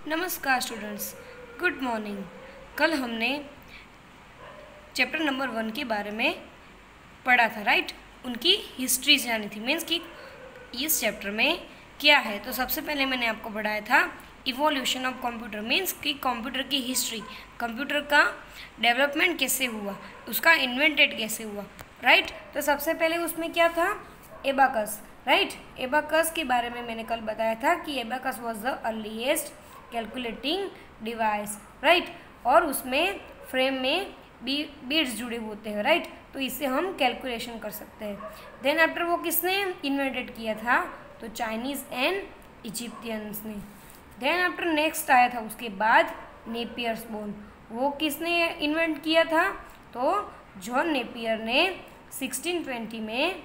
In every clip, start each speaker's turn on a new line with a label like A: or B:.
A: नमस्कार students, good morning. कल हमने चैप्टर नंबर 1 के बारे में पढ़ा था, राइट। उनकी हिस्ट्री जानी थी, मीन्स कि इस चैप्टर में क्या है। तो सबसे पहले मैंने आपको पढ़ाया था इवोल्यूशन ऑफ कंप्यूटर, मीन्स कि कंप्यूटर की हिस्ट्री, कंप्यूटर का डेवलपमेंट कैसे हुआ, उसका इन्वेंटेड कैसे हुआ, राइट। तो सबसे पहले उसमें क्या था, एबाकस, राइट। एबाकस के बारे में मैंने कल बताया था कि abacus was the earliest calculating device, right. और उसमें फ्रेम में बीड्स जुड़े होते हैं, राइट। तो इससे हम कैलकुलेशन कर सकते हैं। देन आफ्टर वो किसने इन्वेंटेड किया था, तो चाइनीज़ एंड इजिप्टियंस ने। देन आफ्टर नेक्स्ट आया था उसके बाद नेपियर्स बोन। वो किसने इन्वेंट किया था, तो जॉन नेपियर ने 1620 में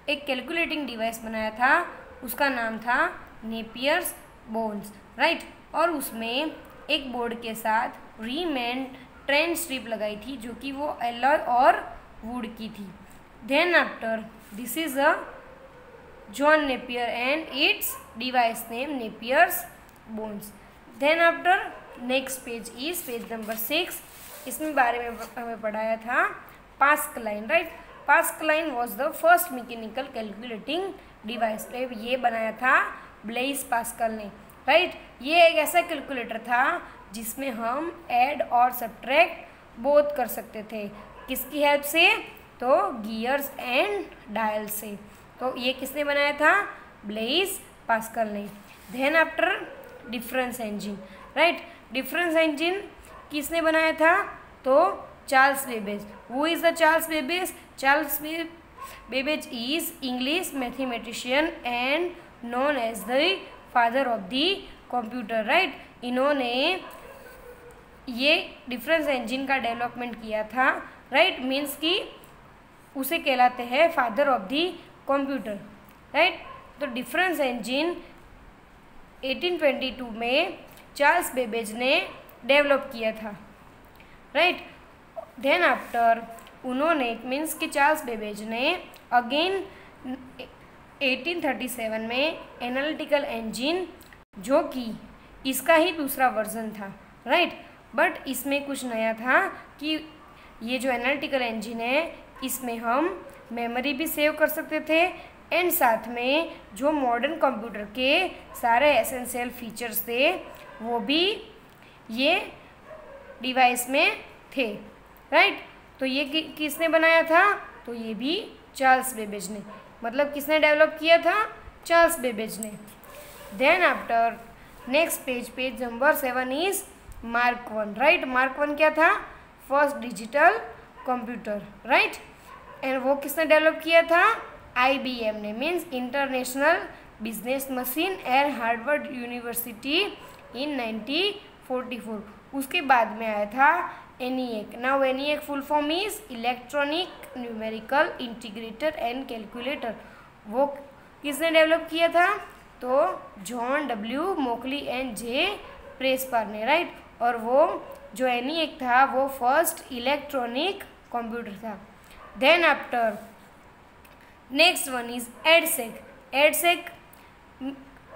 A: एक कैलकुलेटिंग डिवाइस बनाया था, उसका नाम था नेपियर्स बोन्स, राइट। और उसमें एक बोर्ड के साथ रीमेंड ट्रेन स्ट्रिप लगाई थी, जो कि वो एलॉय और वुड की थी। Then after this is a John Napier and it's device name Napier's bones. Then after next page is page number 6। इसमें बारे में हमें पढ़ाया था Pascaline, right. Pascaline was the first mechanical calculating device. ये बनाया था ब्लेइस पास्कल ने, राइट। ये एक ऐसा कैलकुलेटर था जिसमें हम ऐड और सब्ट्रैक्ट बोथ कर सकते थे। किसकी हेल्प से, तो गियर्स एंड डायल से। तो ये किसने बनाया था, ब्लेइस पास्कल ने। Then after difference engine, right. Difference engine किसने बनाया था, तो Charles Babbage. Who is the Charles Babbage? Charles Babbage is English mathematician and known as the father of the computer, right. इन्होंने ये डिफरेंस इंजन का development किया था, right. Means कि उसे कहलाते हैं father of the computer, right. तो डिफरेंस इंजन 1822 में चार्ल्स बेबेज ने डेवलप किया था, राइट। देन आफ्टर उन्होंने, मीन्स कि चार्ल्स बेबेज ने अगेन 1837 में एनालिटिकल इंजन, जो कि इसका ही दूसरा वर्जन था, राइट। बट इसमें कुछ नया था कि ये जो एनालिटिकल इंजन है, इसमें हम मेमोरी भी सेव कर सकते थे एंड साथ में जो मॉडर्न कंप्यूटर के सारे एसेंशियल फीचर्स थे वो भी ये डिवाइस में थे, राइट। तो ये किसने बनाया था, तो ये भी चार्ल्स बेबेज ने, मतलब किसने डेवलप किया था, चार्ल्स बेबेज ने। Then after next page, page number 7 is mark 1, right. Mark 1 क्या था, first digital computer, right. And वो किसने डेवलप किया था, IBM ने, means international business machine and Harvard university in 1944। उसके बाद में आया था ENIAC। Now ENIAC full form is electronic numerical integrator and calculator. वो किसने डेवलप किया था, तो John W Mauchly and J प्रेसपार ने, राइट। और वो जो ENIAC था वो फर्स्ट इलेक्ट्रॉनिक कंप्यूटर था। Then after next one is EDSEC।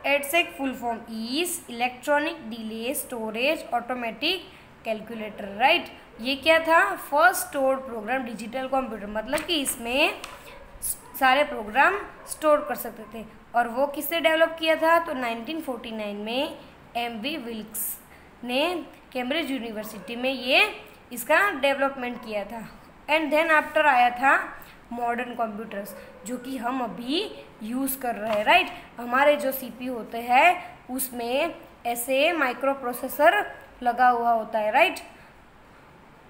A: EDSEC full form is electronic delay storage automatic calculator, right. ये क्या था, first store program digital computer, मतलब कि इसमें सारे प्रोग्राम स्टोर कर सकते थे। और वो किसने डेवलप किया था, तो 1949 में MV विल्क्स ने कैम्ब्रिज यूनिवर्सिटी में ये इसका डेवलपमेंट किया था। एंड देन आफ्टर आया था मॉडर्न कंप्यूटर्स, जो कि हम अभी यूज़ कर रहे हैं, राइट। हमारे जो CPU होते हैं उसमें ऐसे माइक्रो प्रोसेसर लगा हुआ होता है, राइट।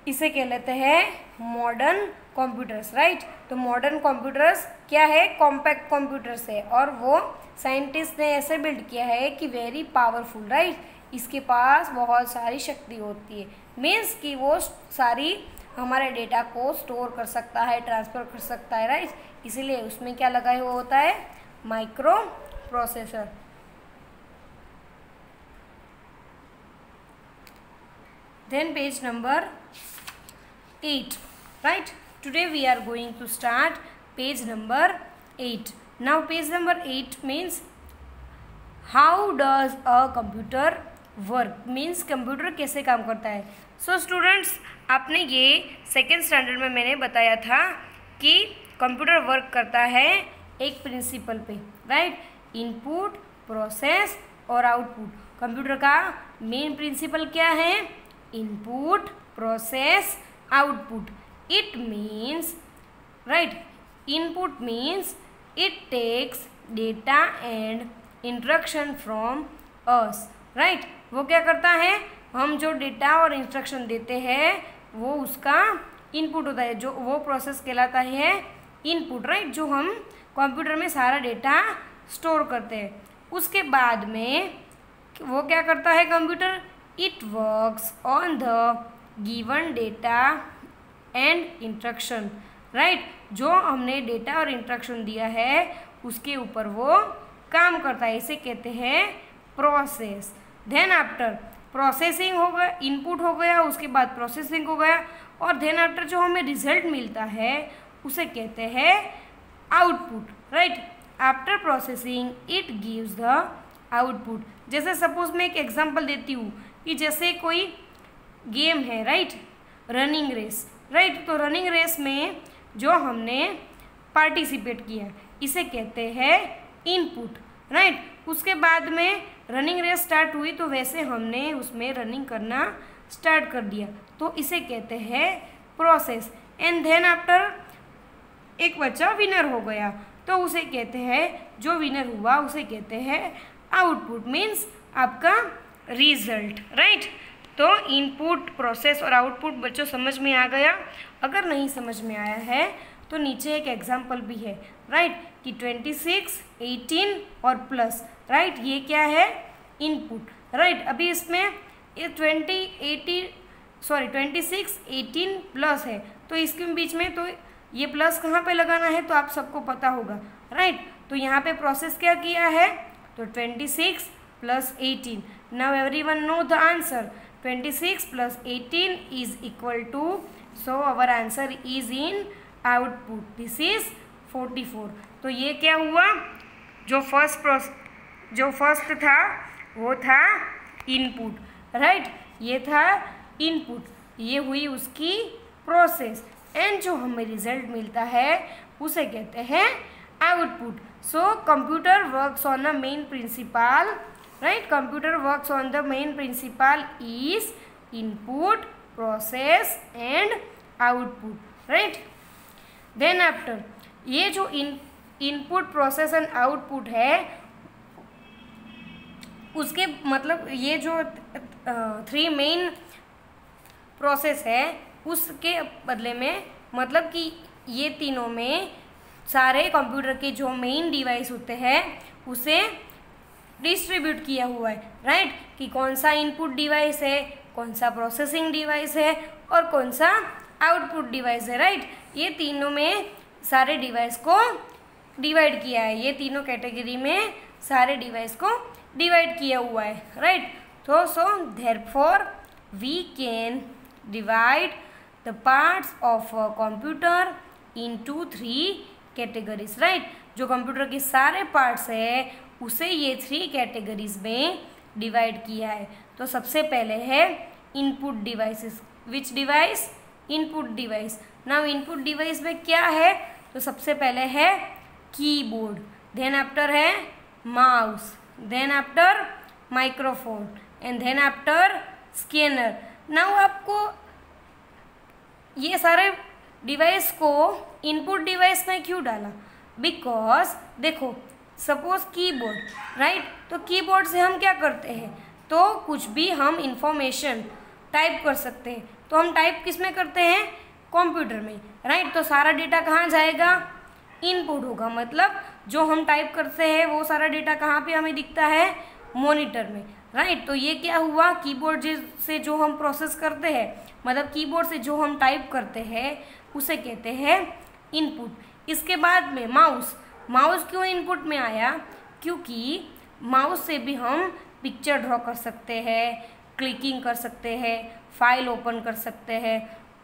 A: इसे कह लेते हैं मॉडर्न कंप्यूटर्स, राइट। तो मॉडर्न कंप्यूटर्स क्या है, कॉम्पैक्ट कंप्यूटर्स है, और वो साइंटिस्ट ने ऐसे बिल्ड किया है कि वेरी पावरफुल, राइट। इसके पास बहुत सारी शक्ति होती है, मीन्स कि वो सारी हमारे डेटा को स्टोर कर सकता है, ट्रांसफ़र कर सकता है, राइट। इसीलिए उसमें क्या लगा हुआ होता है, micro processor. Then page number 8, right. Today we are going to start page number 8. Now page number 8 means how does a computer work means computer कैसे काम करता है। सो स्टूडेंट्स, आपने ये सेकेंड स्टैंडर्ड में मैंने बताया था कि कंप्यूटर वर्क करता है एक प्रिंसिपल पे, राइट। इनपुट, प्रोसेस और आउटपुट। कंप्यूटर का मेन प्रिंसिपल क्या है? Input, process, output. It means, right, input means it takes data and instruction from us, right. वो क्या करता है? हम जो डेटा और इंस्ट्रक्शन देते हैं वो उसका इनपुट होता है, जो वो प्रोसेस कहलाता है इनपुट, राइट, जो हम कंप्यूटर में सारा डेटा स्टोर करते हैं। उसके बाद में वो क्या करता है computer? It works on the given data and instruction, right. जो हमने डेटा और इंस्ट्रक्शन दिया है उसके ऊपर वो काम करता है, इसे कहते हैं प्रोसेस। देन आफ्टर प्रोसेसिंग हो गया, इनपुट हो गया, उसके बाद प्रोसेसिंग हो गया, और देन आफ्टर जो हमें रिजल्ट मिलता है उसे कहते हैं output, right. After processing it gives the output. जैसे सपोज मैं एक एग्जांपल देती हूँ कि जैसे कोई गेम है, राइट, रनिंग रेस, राइट। तो रनिंग रेस में जो हमने पार्टिसिपेट किया इसे कहते हैं इनपुट, राइट। उसके बाद में रनिंग रेस स्टार्ट हुई तो वैसे हमने उसमें रनिंग करना स्टार्ट कर दिया तो इसे कहते हैं प्रोसेस। एंड देन आफ्टर एक बच्चा विनर हो गया तो उसे कहते हैं, जो विनर हुआ उसे कहते हैं आउटपुट, मीन्स आपका रिजल्ट, राइट। तो इनपुट, प्रोसेस और आउटपुट बच्चों समझ में आ गया। अगर नहीं समझ में आया है तो नीचे एक एग्जाम्पल भी है, राइट, कि 26, 18 और प्लस, राइट, ये क्या है? Input, right. अभी इसमें ये 26, 18 प्लस है तो इसके बीच में तो ये प्लस कहाँ पे लगाना है तो आप सबको पता होगा, राइट। तो यहाँ पे प्रोसेस क्या किया है? तो 26 plus 18। Now everyone know the answer. 26 plus 18 is equal to, so our answer is in output, this is 44। तो ये क्या हुआ? जो फर्स्ट था वो था इनपुट, राइट, ये था इनपुट, ये हुई उसकी प्रोसेस, एंड जो हमें रिजल्ट मिलता है उसे कहते हैं output. So computer works on the main principle, right, computer works on the main principle is input, process and output, right. Then after ये जो इनपुट, प्रोसेस एंड आउटपुट है उसके मतलब ये जो 3 मेन प्रोसेस है उसके बदले में, मतलब कि ये तीनों में सारे कंप्यूटर के जो मेन डिवाइस होते हैं उसे डिस्ट्रीब्यूट किया हुआ है, राइट, कि कौन सा इनपुट डिवाइस है, कौन सा प्रोसेसिंग डिवाइस है और कौन सा आउटपुट डिवाइस है, राइट। ये तीनों में सारे डिवाइस को डिवाइड किया है, ये तीनों कैटेगरी में सारे डिवाइस को डिवाइड किया हुआ है, राइट। तो so therefore we can divide the parts of a computer into 3 categories, right. जो कंप्यूटर के सारे पार्ट्स है उसे ये 3 कैटेगरीज में डिवाइड किया है। तो सबसे पहले है input devices. Which device? Input device. Now input device में क्या है? तो सबसे पहले है कीबोर्ड, देन आफ्टर है mouse, then after microphone and then after scanner. Now आपको ये सारे डिवाइस को इनपुट डिवाइस में क्यों डाला? बिकॉज देखो सपोज कीबोर्ड, राइट, तो कीबोर्ड से हम क्या करते हैं? तो कुछ भी हम इंफॉर्मेशन टाइप कर सकते हैं। तो हम टाइप किस में करते हैं? कंप्यूटर में, राइट। तो सारा डेटा कहाँ जाएगा? इनपुट होगा, मतलब जो हम टाइप करते हैं वो सारा डेटा कहाँ पे हमें दिखता है? मॉनिटर में, राइट। तो ये क्या हुआ? कीबोर्ड से जो हम प्रोसेस करते हैं, मतलब कीबोर्ड से जो हम टाइप करते हैं उसे कहते हैं इनपुट। इसके बाद में माउस। माउस क्यों इनपुट में आया? क्योंकि माउस से भी हम पिक्चर ड्रॉ कर सकते हैं, क्लिकिंग कर सकते हैं, फाइल ओपन कर सकते हैं,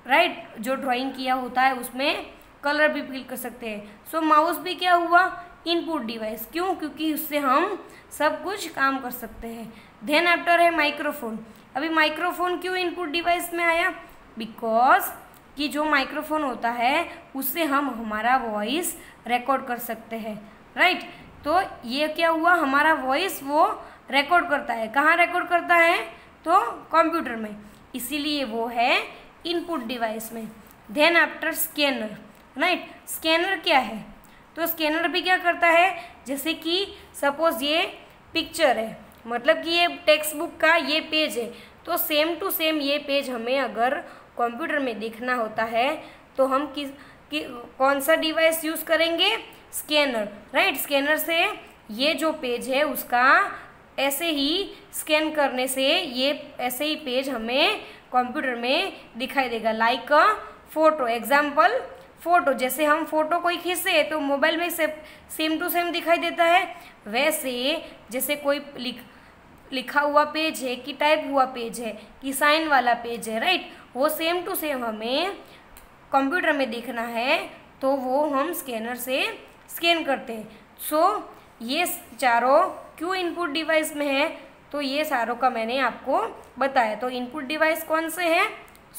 A: राइट। जो ड्राइंग किया होता है उसमें कलर भी फिल कर सकते हैं। सो माउस भी क्या हुआ? Input device. क्यों? क्योंकि उससे हम सब कुछ काम कर सकते हैं। देन आफ्टर है माइक्रोफोन। अभी माइक्रोफोन क्यों इनपुट डिवाइस में आया? बिकॉज कि जो माइक्रोफोन होता है उससे हम हमारा वॉइस रिकॉर्ड कर सकते हैं, राइट। तो ये क्या हुआ, हमारा वॉइस वो रिकॉर्ड करता है। कहाँ रिकॉर्ड करता है? तो कंप्यूटर में, इसीलिए वो है इनपुट डिवाइस में। Then after scanner, right. Scanner क्या है? तो स्कैनर भी क्या करता है, जैसे कि सपोज ये पिक्चर है, मतलब कि ये टेक्स्ट बुक का ये पेज है, तो सेम टू सेम ये पेज हमें अगर कंप्यूटर में देखना होता है तो हम कौन सा डिवाइस यूज़ करेंगे? Scanner, right. स्कैनर से ये जो पेज है उसका ऐसे ही स्कैन करने से ये ऐसे ही पेज हमें कंप्यूटर में दिखाई देगा, लाइक अ फोटो। एग्जाम्पल फ़ोटो, जैसे हम फ़ोटो कोई खींचे तो मोबाइल में सेम टू सेम दिखाई देता है, वैसे जैसे कोई लिखा हुआ पेज है कि टाइप हुआ पेज है कि साइन वाला पेज है, राइट, वो सेम टू सेम हमें कंप्यूटर में देखना है तो वो हम स्कैनर से स्कैन करते हैं। सो ये चारों क्यों इनपुट डिवाइस में है, तो ये सारों का मैंने आपको बताया। तो इनपुट डिवाइस कौन से हैं?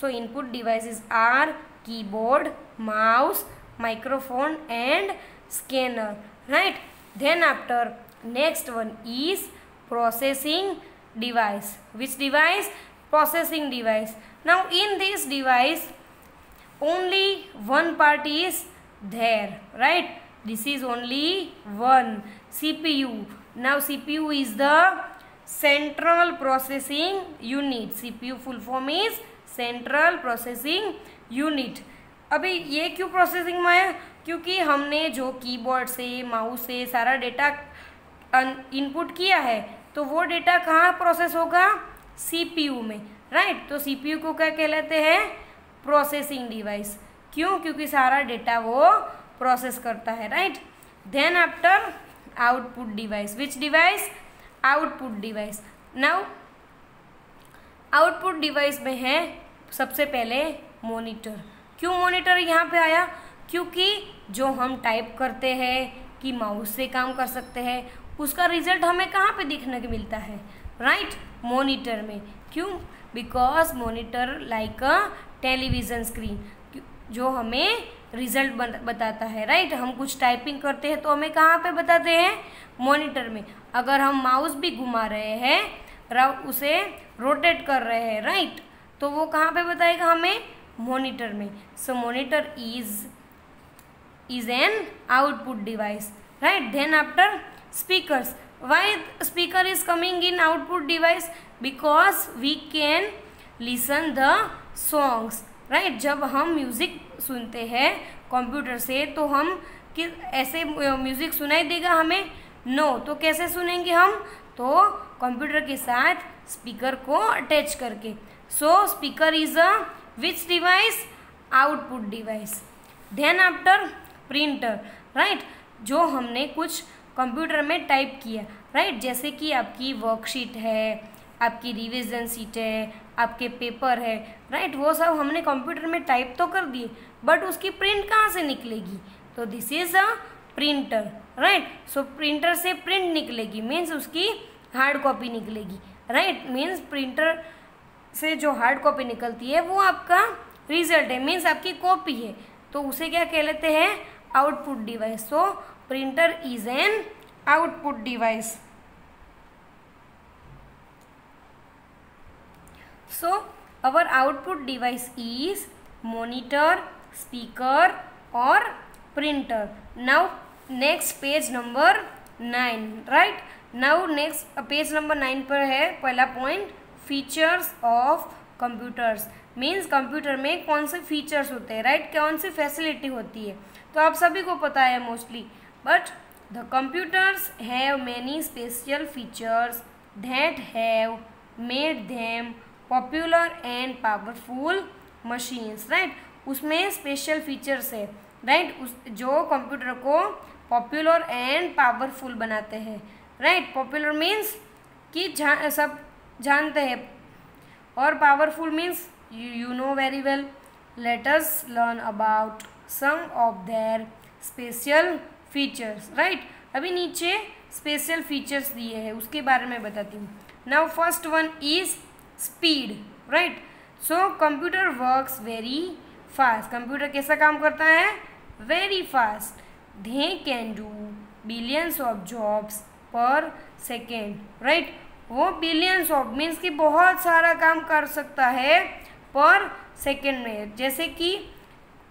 A: So input devices are keyboard, mouse, microphone and scanner, right. Then after next one is processing device. Which device? Processing device. Now in this device only one part is there, right? This is only one, CPU. Now CPU is the central processing unit. CPU full form is central processing unit. अभी ये क्यों processing में है? क्योंकि हमने जो keyboard से mouse से सारा डेटा इनपुट किया है तो वो डेटा कहाँ प्रोसेस होगा? CPU में, राइट। तो CPU को क्या कहलाते हैं? Processing device. क्यों? क्योंकि सारा डेटा वो प्रोसेस करता है, right. Then after output device. Which device? Output device. Now output device में है सबसे पहले मॉनिटर। क्यों मॉनिटर यहाँ पे आया? क्योंकि जो हम टाइप करते हैं कि माउस से काम कर सकते हैं उसका रिजल्ट हमें कहाँ पे देखने को मिलता है? राइट, मॉनिटर में। क्यों? Because monitor like a television screen, जो हमें रिजल्ट बताता है, राइट। हम कुछ टाइपिंग करते हैं तो हमें कहाँ पे बताते हैं? मॉनिटर में। अगर हम माउस भी घुमा रहे हैं, उसे रोटेट कर रहे हैं, राइट, तो वो कहाँ पे बताएगा हमें? मॉनिटर में। So monitor is an output device, right. Then after speakers. Why speaker is coming in output device? Because we can listen the songs, right. जब हम म्यूज़िक सुनते हैं कंप्यूटर से तो हम ऐसे म्यूज़िक सुनाई देगा हमें? नो। तो कैसे सुनेंगे हम? तो कंप्यूटर के साथ स्पीकर को अटैच करके। So speaker is a which device? Output device. Then after printer, right. जो हमने कुछ कंप्यूटर में टाइप किया, राइट, जैसे कि आपकी वर्कशीट है, आपकी रिवीजन शीट है, आपके पेपर है, राइट, वो सब हमने कंप्यूटर में टाइप तो कर दिए, बट उसकी प्रिंट कहाँ से निकलेगी? तो this is a printer, right. So printer से प्रिंट निकलेगी, मीन्स उसकी हार्ड कॉपी निकलेगी, राइट। मीन्स प्रिंटर से जो हार्ड कॉपी निकलती है वो आपका रिजल्ट है, मीन्स आपकी कॉपी है, तो उसे क्या कहते हैं? Output device. So printer is an output device. So our output device is monitor, speaker or printer. Now next page number 9, right. Now next page number 9 पर है पहला point, features of computers. Means computer में कौन से features होते हैं, right, कौन सी facility होती है, तो आप सभी को पता है mostly. But the computers have many special features that have made them popular and powerful machines, right. उसमें स्पेशल फीचर्स है, राइट, जो कंप्यूटर को पॉपुलर एंड पावरफुल बनाते हैं, राइट। पॉपुलर मीन्स कि सब जानते हैं, और powerful means you know very well. Let us learn about some of their special features, right. अभी नीचे स्पेशल फीचर्स दिए हैं, उसके बारे में बताती हूँ. Now first one is speed, right. So computer works very fast. Computer कैसा काम करता है? Very fast. They can do billions of jobs पर सेकेंड, राइट. वो बिलियंस ऑफ मीन्स कि बहुत सारा काम कर सकता है पर सेकेंड में. जैसे कि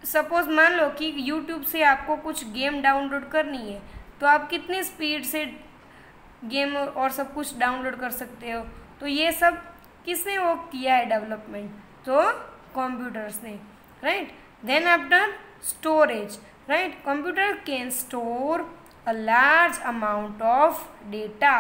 A: सपोज मान लो कि यूट्यूब से आपको कुछ गेम डाउनलोड करनी है, तो आप कितनी स्पीड से गेम और सब कुछ डाउनलोड कर सकते हो. तो ये सब किसने वो किया है डेवलपमेंट? तो कंप्यूटर्स ने, right. Then after storage, right. Computer can store a large amount of data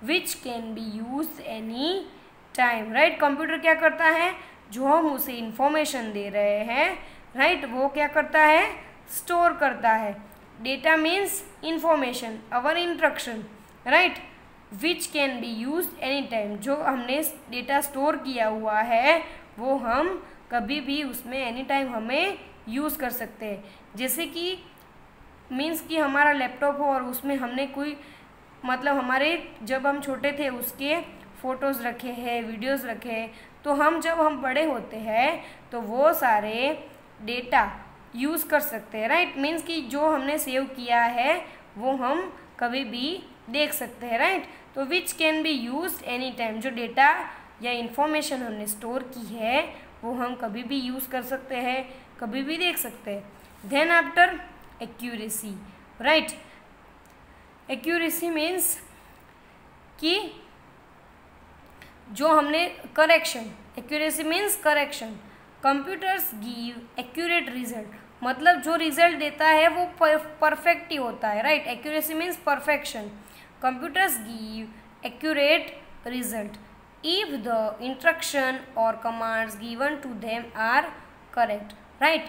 A: which can be use any time, right. Computer क्या करता है? जो हम उसे इंफॉर्मेशन दे रहे हैं, राइट, वो क्या करता है? स्टोर करता है. Data means information, our instruction, right, which can be use any time. जो हमने डेटा स्टोर किया हुआ है वो हम कभी भी उसमें एनी टाइम हमें यूज़ कर सकते हैं. जैसे कि मीन्स कि हमारा लैपटॉप हो और उसमें हमने कोई मतलब हमारे जब हम छोटे थे उसके फ़ोटोज़ रखे हैं, वीडियोज़ रखे हैं, तो हम जब हम बड़े होते हैं तो वो सारे डेटा यूज़ कर सकते हैं, राइट. मीन्स कि जो हमने सेव किया है वो हम कभी भी देख सकते हैं, राइट. तो विच can be use any time. जो डेटा या इंफॉर्मेशन हमने स्टोर की है वो हम कभी भी यूज़ कर सकते हैं, कभी भी देख सकते हैं. Then after accuracy, right. Accuracy means कि जो हमने correction, accuracy means correction. Computers give accurate result. मतलब जो रिजल्ट देता है वो परफेक्ट ही होता है, right. Accuracy means perfection. Computers give accurate result if the instruction or commands given to them are correct, right.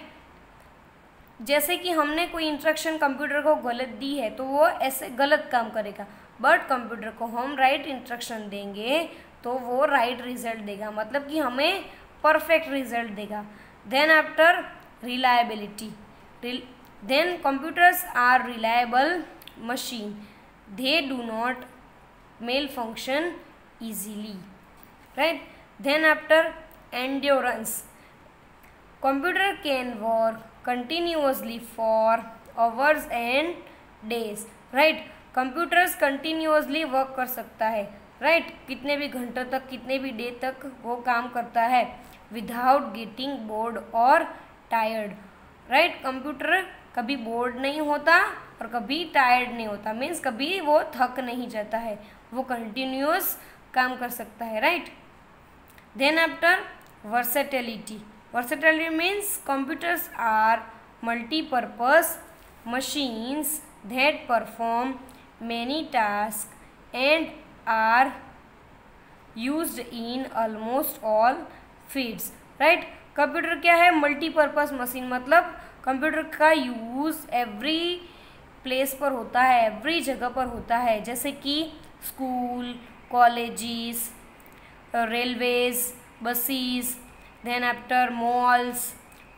A: जैसे कि हमने कोई इंस्ट्रक्शन कंप्यूटर को गलत दी है तो वो ऐसे गलत काम करेगा, बट कंप्यूटर को हम राइट इंस्ट्रक्शन देंगे तो वो राइट रिजल्ट देगा, मतलब कि हमें परफेक्ट रिजल्ट देगा. Then after reliability. Then computers are reliable machine. They do not malfunction easily, right. Then after endurance. Computer can work continuously for hours and days, right. computers continuously work कर सकता है, right. कितने भी घंटों तक, कितने भी day तक वो काम करता है without getting bored और tired, right. कंप्यूटर कभी बोर्ड नहीं होता और कभी टायर्ड नहीं होता, मीन्स कभी वो थक नहीं जाता है, वो कंटिन्यूस काम कर सकता है, right. Then after versatility. Versatility means computers are multipurpose machines that perform many task and are used in almost all fields, right. Computer क्या है? Multipurpose machine. मतलब कंप्यूटर का यूज़ एवरी प्लेस पर होता है, एवरी जगह पर होता है, जैसे कि school, colleges, railways, buses, then after malls,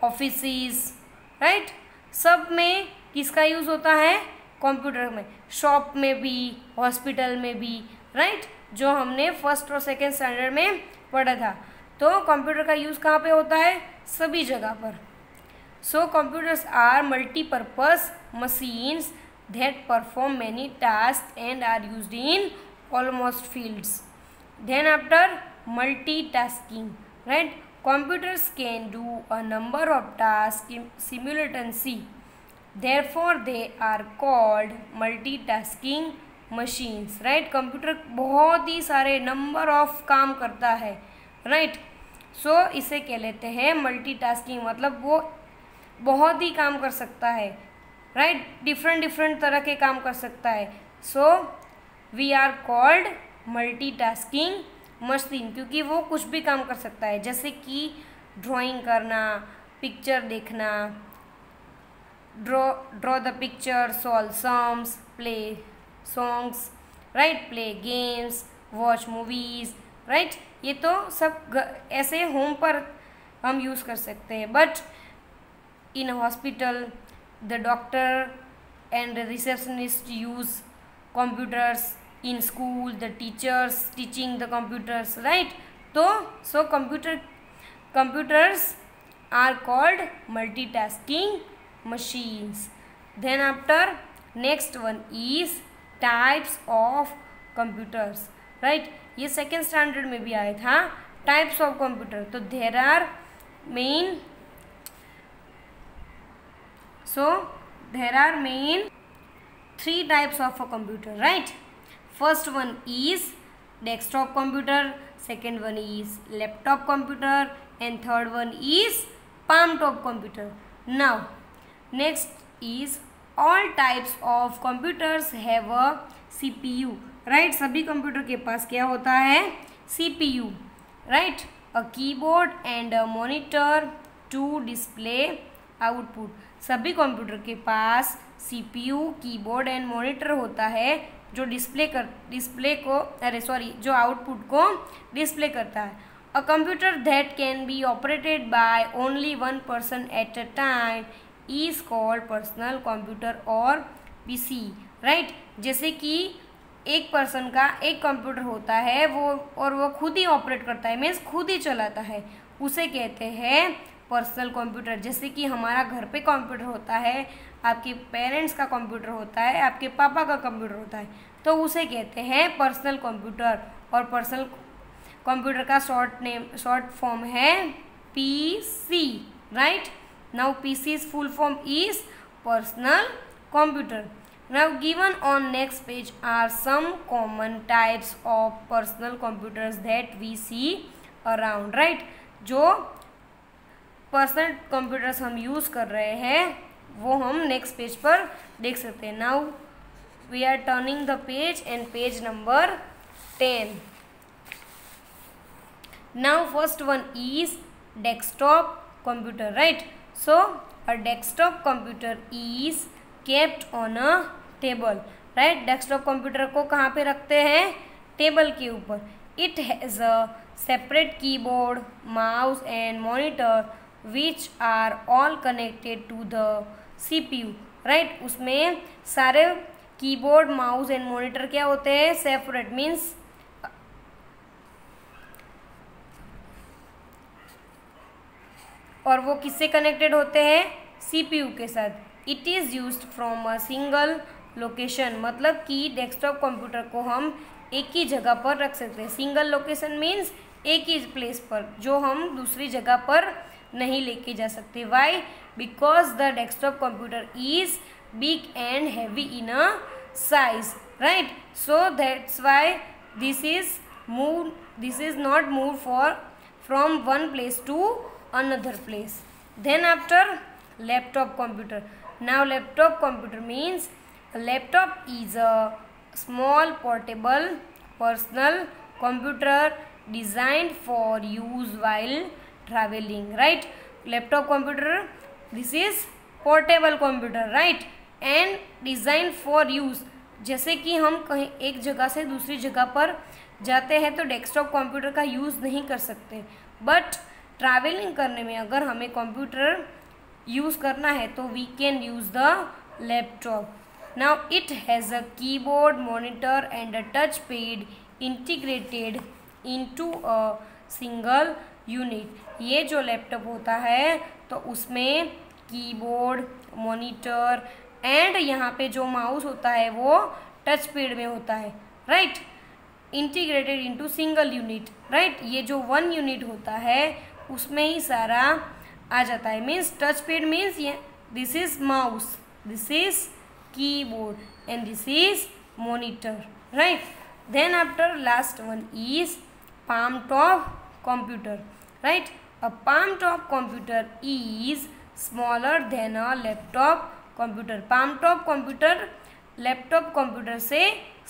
A: offices, right. सब में किसका यूज़ होता है? कंप्यूटर में. शॉप में भी, हॉस्पिटल में भी, राइट. जो हमने फर्स्ट और सेकेंड स्टैंडर्ड में पढ़ा था. तो कंप्यूटर का यूज़ कहाँ पे होता है? सभी जगह पर. So computers are multipurpose machines that perform many tasks and are used in almost fields. Then after multitasking, right. Computers can do a number of tasks simultaneously. Therefore, they are called multitasking machines, right. Computer बहुत ही सारे number of काम करता है, right. सो इसे कह लेते हैं multitasking. मतलब वो बहुत ही काम कर सकता है, राइट. डिफरेंट तरह के काम कर सकता है. So we are called multitasking machine, क्योंकि वो कुछ भी काम कर सकता है, जैसे कि ड्राइंग करना, पिक्चर देखना, draw the picture, solve sums, play songs, right, play games, watch movies, right. ये तो सब ऐसे होम पर हम यूज़ कर सकते हैं. But in hospital the doctor and the receptionist use computers in school, the teachers teaching the computers, right? So computers are called multitasking machines. Then after, next one is types of computers, right? ये second standard में भी आया था, types of computer. तो there are main 3 types of a computer, right? First one is desktop computer, second one is laptop computer, and third one is palm top computer. Now next is all types of computers have a CPU, right? सभी computer के पास क्या होता है? CPU, right? A keyboard and a monitor to display output. सभी computer के पास CPU, keyboard and monitor होता है जो जो आउटपुट को डिस्प्ले करता है. A computer that can be operated by only one person at a time is called personal computer और PC, राइट? जैसे कि एक पर्सन का एक कंप्यूटर होता है वो खुद ही ऑपरेट करता है, मीन्स खुद ही चलाता है, उसे कहते हैं पर्सनल कंप्यूटर. जैसे कि हमारा घर पे कंप्यूटर होता है, आपके पेरेंट्स का कंप्यूटर होता है, आपके पापा का कंप्यूटर होता है, तो उसे कहते हैं पर्सनल कंप्यूटर. और पर्सनल कंप्यूटर का शॉर्ट फॉर्म है PC, right? Now PC's full form is personal computer. Now given on next page are some common types of personal computers that we see around, right? जो personal computers हम use कर रहे हैं वो हम next page पर देख सकते हैं. Now we are turning the page and page number 10. Now first one is desktop computer, right? So a desktop computer is kept on a table, right? Desktop computer को कहाँ पे रखते हैं? टेबल के ऊपर. It has a separate keyboard, mouse and monitor which are all connected to the CPU, राइट? उसमें सारे कीबोर्ड, माउस एंड मॉनिटर क्या होते हैं? सेपरेट, मीन्स और वो किससे कनेक्टेड होते हैं? CPU के साथ. It is used from a single location, मतलब कि डेस्कटॉप कंप्यूटर को हम एक ही जगह पर रख सकते हैं. सिंगल लोकेशन मीन्स एक ही प्लेस पर, जो हम दूसरी जगह पर नहीं लेके जा सकते. Why? Because the desktop computer is big and heavy in a size, right? So that's why this is not move from one place to another place. Then after laptop computer. Now laptop computer means a laptop is a small portable personal computer designed for use while traveling, right? Laptop computer, this is portable computer, right? And designed for use. जैसे कि हम कहीं एक जगह से दूसरी जगह पर जाते हैं तो डेस्कटॉप कंप्यूटर का यूज़ नहीं कर सकते, बट ट्रैवलिंग करने में अगर हमें कंप्यूटर यूज़ करना है तो we can use the laptop. Now it has a keyboard, monitor and a touch pad integrated into a single unit. ये जो लैपटॉप होता है तो उसमें कीबोर्ड, मॉनिटर एंड यहाँ पे जो माउस होता है वो टच पैड में होता है, right? Integrated into single unit, right? ये जो वन यूनिट होता है उसमें ही सारा आ जाता है. मीन्स टच पैड मीन्स ये this is mouse, this is keyboard and this is monitor, right? Then after last one is palm top computer, right? A palm top computer is smaller than a laptop computer. palm top computer laptop computer से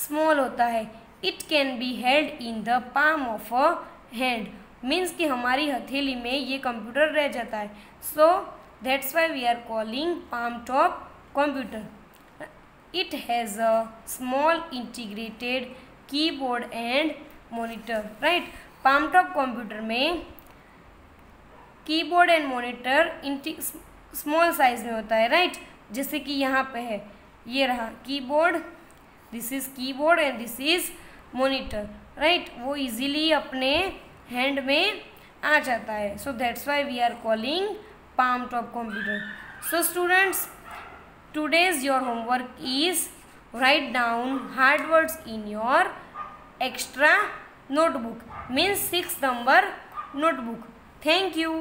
A: small होता है. It can be held in the palm of a hand. Means कि हमारी हथेली में ये computer रह जाता है. So that's why we are calling palm top computer. It has a small integrated keyboard and monitor, right? palm top computer में keyboard and monitor small size में होता है, राइट? जैसे कि यहाँ पे है, ये रहा keyboard this is keyboard and this is monitor, right. वो इजीली अपने हैंड में आ जाता है। So that's why we are calling palm top computer. So students, today's your homework is write down hard words in your extra notebook, means 6 number notebook. Thank you.